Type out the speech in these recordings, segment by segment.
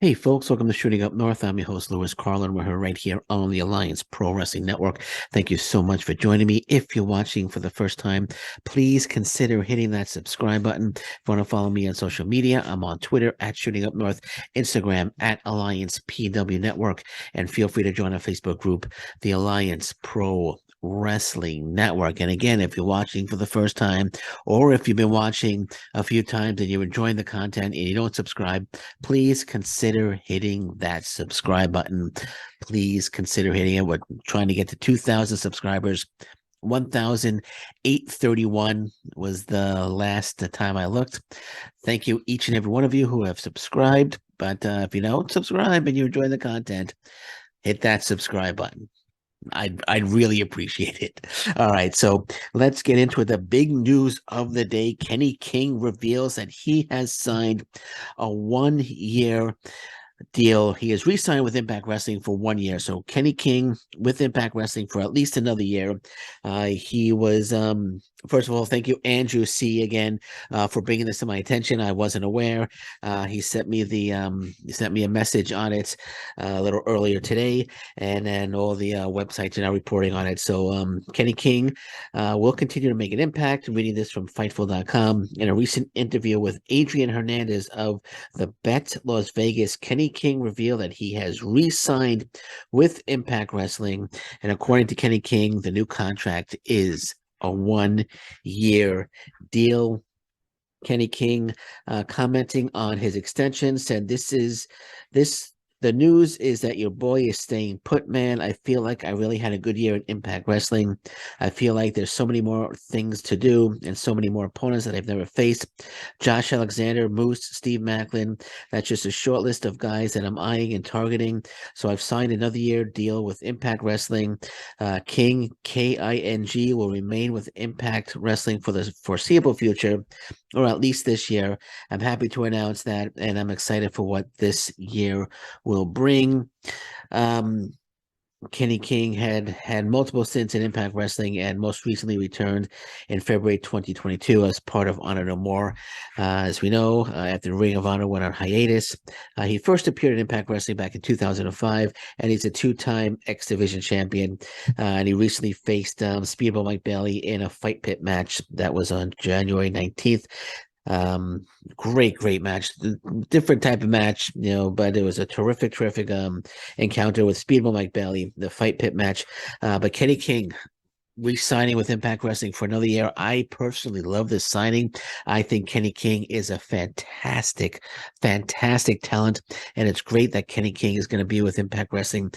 Hey folks, welcome to Shooting Up North. I'm your host, Lewis Carlin. We're here right here on the Alliance Pro Wrestling Network. Thank you so much for joining me. If you're watching for the first time, please consider hitting that subscribe button. If you want to follow me on social media, I'm on Twitter at Shooting Up North, Instagram at Alliance PW Network, and feel free to join our Facebook group, the Alliance Pro Wrestling Network. And again, if you're watching for the first time, or if you've been watching a few times and you're enjoying the content and you don't subscribe, please consider hitting that subscribe button. Please consider hitting it. We're trying to get to 2,000 subscribers. 1,831 was the last time I looked. Thank you, each and every one of you who have subscribed. But if you don't subscribe and you enjoy the content, hit that subscribe button. I'd really appreciate it. All right, so let's get into it. The big news of the day: Kenny King reveals that he has signed a 1-year deal. He is re-signed with Impact Wrestling for 1 year. So Kenny King with Impact Wrestling for at least another year. He was first of all, thank you, Andrew C. again, for bringing this to my attention. I wasn't aware. He sent me a message on it a little earlier today, and then all the websites are now reporting on it. So Kenny King will continue to make an impact. Reading this from Fightful.com. In a recent interview with Adrian Hernandez of the Bet Las Vegas, Kenny King revealed that he has re-signed with Impact Wrestling, and according to Kenny King, the new contract is a 1-year deal. Kenny King, commenting on his extension, said, this the news is that your boy is staying put, man. I feel like I really had a good year in Impact Wrestling. I feel like there's so many more things to do and so many more opponents that I've never faced. Josh Alexander, Moose, Steve Macklin. That's just a short list of guys that I'm eyeing and targeting. So I've signed another year deal with Impact Wrestling. King, King, will remain with Impact Wrestling for the foreseeable future, or at least this year. I'm happy to announce that, and I'm excited for what this year will bring. Kenny King had multiple stints in Impact Wrestling and most recently returned in February 2022 as part of Honor No More. As we know, after Ring of Honor went on hiatus, he first appeared in Impact Wrestling back in 2005, and he's a two-time X Division champion. And he recently faced Speedball Mike Bailey in a Fight Pit match that was on January 19th. Great match, different type of match, but it was a terrific encounter with Speedball Mike Bailey, the Fight Pit match. But Kenny King re-signing with Impact Wrestling for another year. I personally love this signing. I think Kenny King is a fantastic talent, and it's great that Kenny King is going to be with Impact Wrestling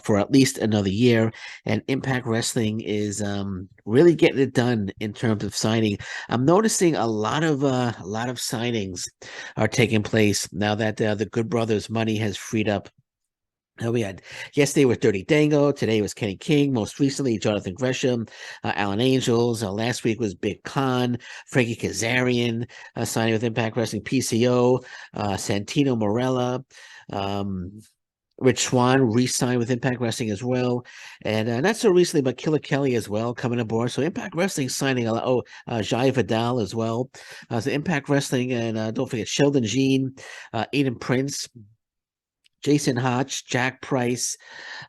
for at least another year. And Impact Wrestling is really getting it done in terms of signing. I'm noticing a lot of signings are taking place now that the Good Brothers money has freed up. We had yesterday with Dirty Dango. Today was Kenny King. Most recently, Jonathan Gresham, Alan Angels. Last week was Big Khan, Frankie Kazarian signing with Impact Wrestling, PCO, Santino Morella. Rich Swann re-signed with Impact Wrestling as well. And not so recently, but Killer Kelly as well coming aboard. So Impact Wrestling signing a lot. Oh, Jai Vidal as well. So Impact Wrestling, and don't forget Sheldon Jean, Aiden Prince, Jason Hotch, Jack Price,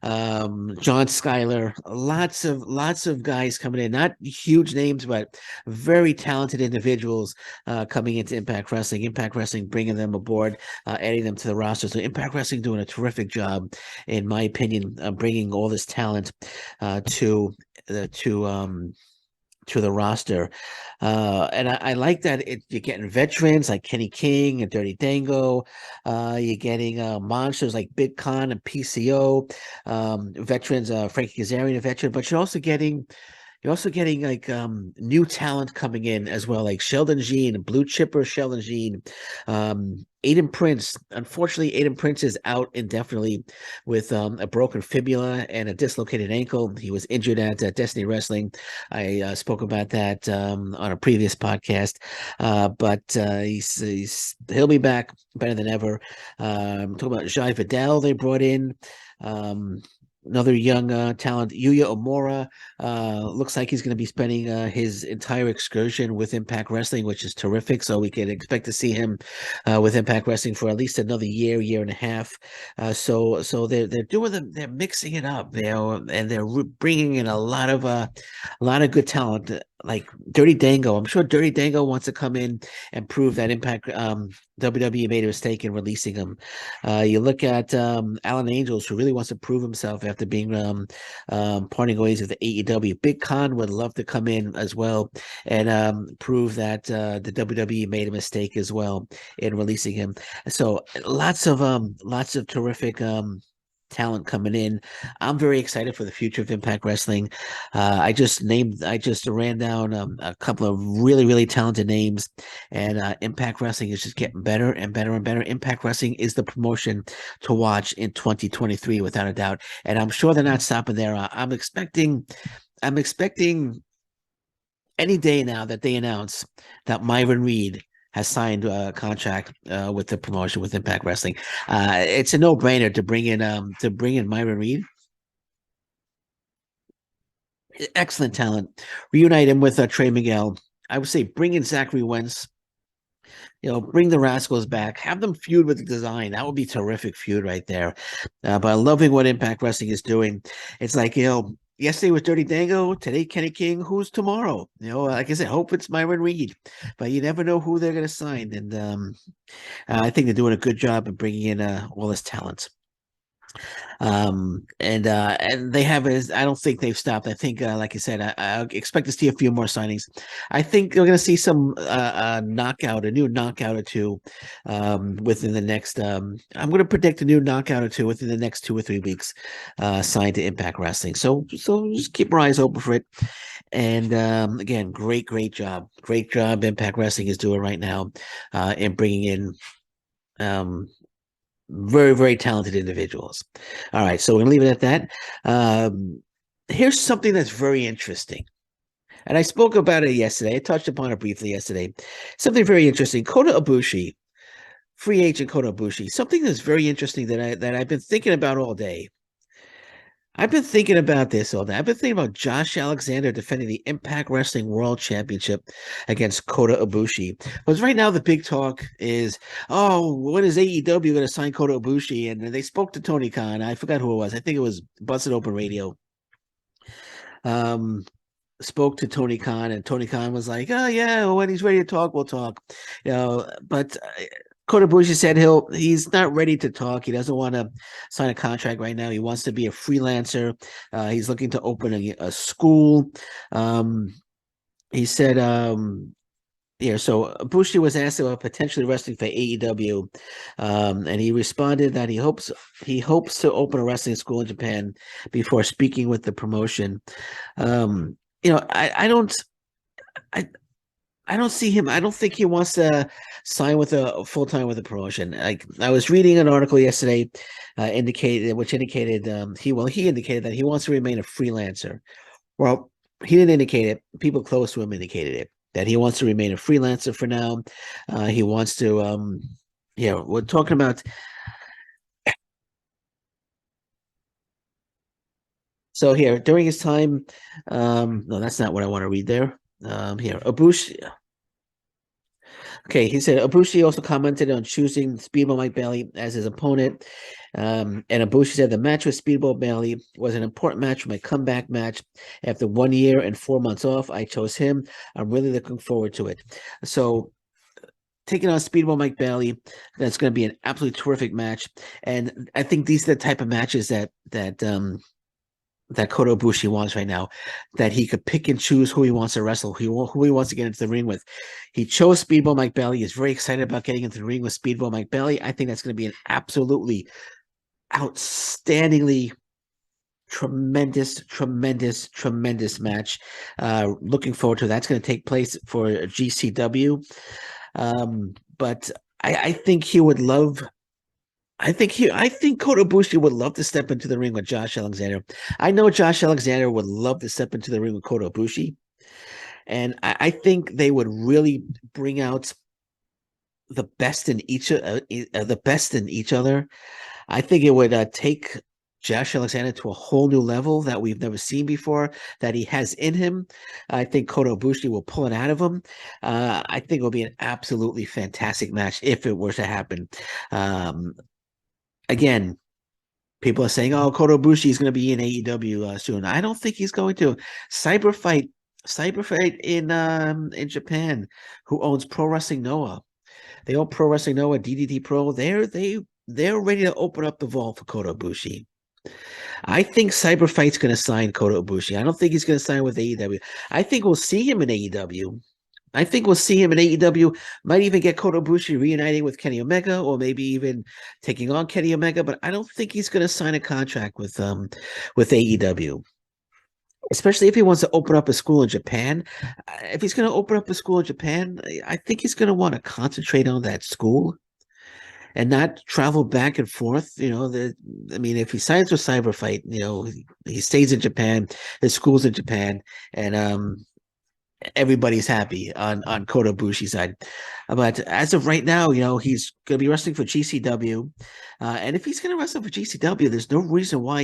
John Schuyler, lots of guys coming in. Not huge names, but very talented individuals coming into Impact Wrestling. Impact Wrestling bringing them aboard, adding them to the roster. So Impact Wrestling doing a terrific job, in my opinion, bringing all this talent to the roster. And I like that you're getting veterans like Kenny King and Dirty Dango. You're getting monsters like Big Con and PCO. Veterans, Frankie Kazarian, a veteran, but you're also getting like new talent coming in as well, like Sheldon Jean, Blue Chipper Sheldon Jean, Aiden Prince. Unfortunately, Aiden Prince is out indefinitely with a broken fibula and a dislocated ankle. He was injured at Destiny Wrestling. I spoke about that on a previous podcast, but he'll be back better than ever. Talking about Jai Vidal, they brought in. another young talent, Yuya Omura. Looks like he's going to be spending his entire excursion with Impact Wrestling, which is terrific. So we can expect to see him with Impact Wrestling for at least another year, year and a half. So they're doing them. They're mixing it up. And they're bringing in a lot of good talent. Like Dirty Dango. I'm sure Dirty Dango wants to come in and prove that Impact WWE made a mistake in releasing him. You look at Alan Angels, who really wants to prove himself after being parting ways with the AEW. Big Con would love to come in as well and prove that the WWE made a mistake as well in releasing him. So lots of terrific talent coming in. I'm very excited for the future of Impact Wrestling. I just ran down a couple of really talented names, and Impact Wrestling is just getting better and better and better. Impact Wrestling is the promotion to watch in 2023 without a doubt, and I'm sure they're not stopping there. I'm expecting any day now that they announce that Myron Reed has signed a contract with the promotion with Impact Wrestling. It's a no-brainer to bring in Myron Reed. Excellent talent. Reunite him with Trey Miguel. I would say bring in Zachary Wentz. Bring the Rascals back. Have them feud with the Design. That would be terrific feud right there. But I'm loving what Impact Wrestling is doing. It's like, yesterday was Dirty Dango. Today, Kenny King. Who's tomorrow? Like I said, hope it's Myron Reed. But you never know who they're going to sign. And I think they're doing a good job of bringing in all this talent. And they have is I don't think they've stopped. I think like I said, I expect to see a few more signings. I think we're going to see some a new knockout or two within the next I'm going to predict a new knockout or two within the next 2 or 3 weeks signed to Impact Wrestling. So just keep our eyes open for it. And again, great job Impact Wrestling is doing right now in bringing in very talented individuals. All right, so we're gonna leave it at that. Here's something that's very interesting, and I spoke about it yesterday. I touched upon it briefly yesterday. Something very interesting. Kota Ibushi, free agent Kota Ibushi. Something that's very interesting that I've been thinking about all day. I've been thinking about this all day. I've been thinking about Josh Alexander defending the Impact Wrestling World Championship against Kota Ibushi. Because right now the big talk is, when is AEW going to sign Kota Ibushi? And they spoke to Tony Khan. I forgot who it was. I think it was Busted Open Radio. Spoke to Tony Khan, and Tony Khan was like, "Oh yeah, when he's ready to talk, we'll talk." But Kota Ibushi said he's not ready to talk. He doesn't want to sign a contract right now. He wants to be a freelancer. He's looking to open a school. He said, so Ibushi was asked about potentially wrestling for AEW, and he responded that he hopes to open a wrestling school in Japan before speaking with the promotion. I don't see him. I don't think he wants to sign with a full time with a promotion. Like I was reading an article yesterday, which indicated he indicated that he wants to remain a freelancer. Well, he didn't indicate it. People close to him indicated it that he wants to remain a freelancer for now. He wants to. We're talking about. So here, during his time, no, that's not what I want to read there. Here, Ibushi. Okay, he said Ibushi also commented on choosing Speedball Mike Bailey as his opponent. And Ibushi said the match with Speedball Bailey was an important match for my comeback match. After 1 year and 4 months off, I chose him. I'm really looking forward to it. So taking on Speedball Mike Bailey, that's going to be an absolutely terrific match. And I think these are the type of matches that Kota Ibushi wants right now, that he could pick and choose who he wants to wrestle, who he wants to get into the ring with. He chose Speedball Mike Bailey. He's very excited about getting into the ring with Speedball Mike Bailey. I think that's going to be an absolutely outstandingly tremendous match. Looking forward to that's going to take place for GCW. But I think he would love. I think Kota Ibushi would love to step into the ring with Josh Alexander. I know Josh Alexander would love to step into the ring with Kota Ibushi, and I think they would really bring out the best in each other. I think it would take Josh Alexander to a whole new level that we've never seen before, that he has in him. I think Kota Ibushi will pull it out of him. I think it will be an absolutely fantastic match if it were to happen. Um, Again, people are saying, "Oh, Kota Ibushi is going to be in AEW soon." I don't think he's going to. Cyberfight, Cyberfight in Japan, who owns Pro Wrestling Noah. They own Pro Wrestling Noah, DDT Pro. They're ready to open up the vault for Kota Ibushi. I think Cyberfight's going to sign Kota Ibushi. I don't think he's going to sign with AEW. I think we'll see him in AEW. I think we'll see him in AEW. Might even get Kota Ibushi reuniting with Kenny Omega, or maybe even taking on Kenny Omega. But I don't think he's going to sign a contract with AEW. Especially if he wants to open up a school in Japan. If he's going to open up a school in Japan, I think he's going to want to concentrate on that school and not travel back and forth. I mean, if he signs with Cyberfight, he stays in Japan, his school's in Japan, and everybody's happy on Kota Ibushi's side. But as of right now, he's going to be wrestling for GCW, and if he's going to wrestle for GCW, there's no reason why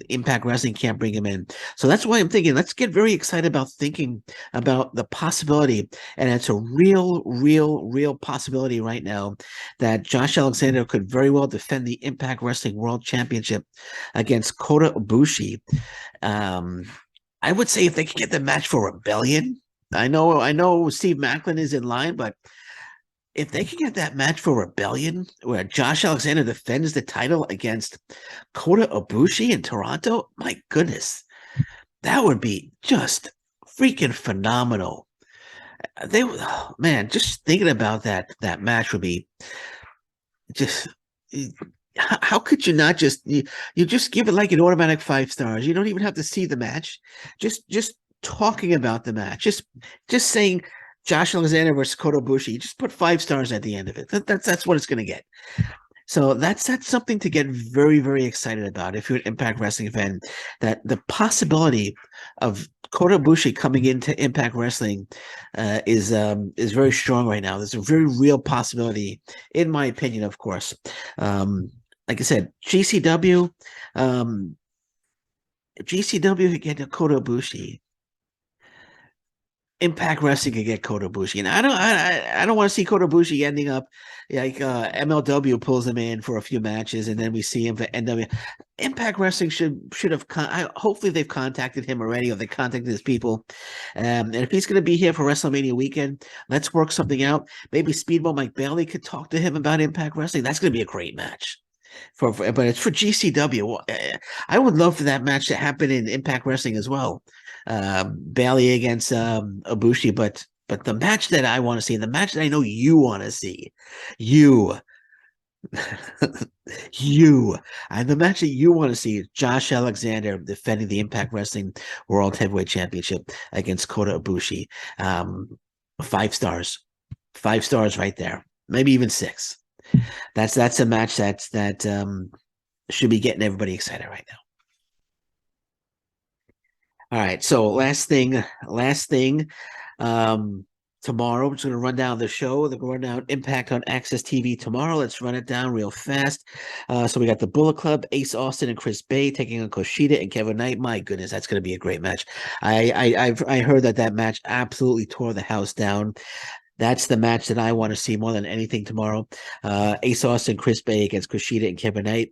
Impact Wrestling can't bring him in. So that's why I'm thinking, let's get very excited about thinking about the possibility, and it's a real possibility right now that Josh Alexander could very well defend the Impact Wrestling World Championship against Kota Ibushi. I would say if they could get the match for Rebellion. I know Steve Macklin is in line, but if they can get that match for Rebellion where Josh Alexander defends the title against Kota Ibushi in Toronto, my goodness, that would be just freaking phenomenal. Just thinking about that match would be just. How could you not you just give it like an automatic 5 stars? You don't even have to see the match. Just talking about the match, just saying Josh Alexander versus Kota Ibushi, just put 5 stars at the end of it. That's what it's going to get. So that's something to get very excited about if you're an Impact Wrestling fan. That the possibility of Kota Ibushi coming into Impact Wrestling is very strong right now. There's a very real possibility, in my opinion, of course. Like I said, GCW could get Kota Ibushi. Impact Wrestling could get Kota Ibushi, and I don't want to see Kota Ibushi ending up like MLW pulls him in for a few matches, and then we see him for NW. Impact Wrestling should have. Hopefully, they've contacted him already, or they contacted his people. And if he's going to be here for WrestleMania weekend, let's work something out. Maybe Speedball Mike Bailey could talk to him about Impact Wrestling. That's going to be a great match. But it's for GCW. I would love for that match to happen in Impact Wrestling as well. Bailey against Ibushi, but the match that I want to see, the match that I know you want to see, you, and the match that you want to see is Josh Alexander defending the Impact Wrestling World Heavyweight Championship against Kota Ibushi. 5 stars, 5 stars right there, maybe even 6. That's a match that should be getting everybody excited right now. All right, so last thing. Tomorrow we're just going to run down the show. They're going to run down Impact on Access TV tomorrow. Let's run it down real fast. So we got the Bullet Club, Ace Austin and Chris Bay taking on Kushida and Kevin Knight. My goodness, that's going to be a great match. I heard that match absolutely tore the house down. That's the match that I want to see more than anything tomorrow. Ace Austin, Chris Bay against Kushida and Kevin Knight.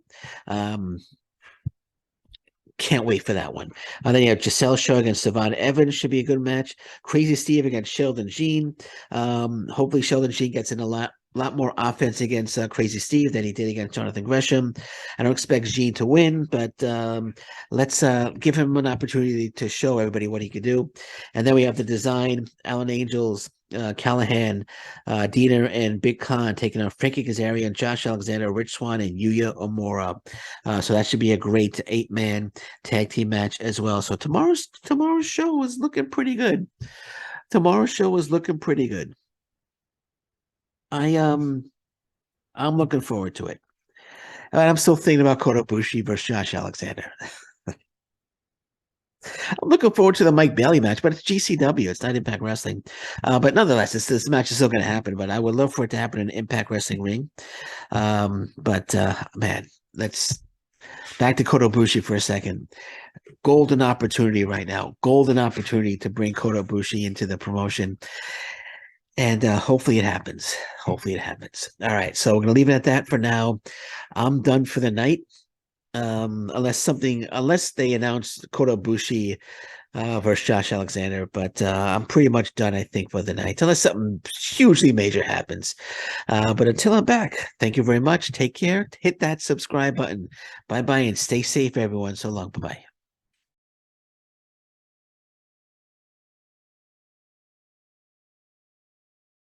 Can't wait for that one. Then you have Giselle Shaw against Savannah Evans. Should be a good match. Crazy Steve against Sheldon Jean. Hopefully Sheldon Jean gets in a lot more offense against Crazy Steve than he did against Jonathan Gresham. I don't expect Jean to win, but let's give him an opportunity to show everybody what he could do. And then we have the Design, Alan Angels, Callahan, Dina, and Big Khan taking on Frankie Kazarian, Josh Alexander, Rich Swann, and Yuya Omura. So that should be a great 8-man tag team match as well. So tomorrow's show is looking pretty good. I'm looking forward to it. I'm still thinking about Kota Ibushi versus Josh Alexander. I'm looking forward to the Mike Bailey match, but it's GCW. It's not Impact Wrestling. But nonetheless, this match is still going to happen. But I would love for it to happen in Impact Wrestling ring. Man, back to Kota Ibushi for a second. Golden opportunity right now. Golden opportunity to bring Kota Ibushi into the promotion. And hopefully it happens. Hopefully it happens. All right. So we're going to leave it at that for now. I'm done for the night. Unless they announce Kota Ibushi versus Josh Alexander, but I'm pretty much done, I think, for the night, unless something hugely major happens. But until I'm back, thank you very much. Take care. Hit that subscribe button. Bye-bye, and stay safe, everyone. So long. Bye-bye.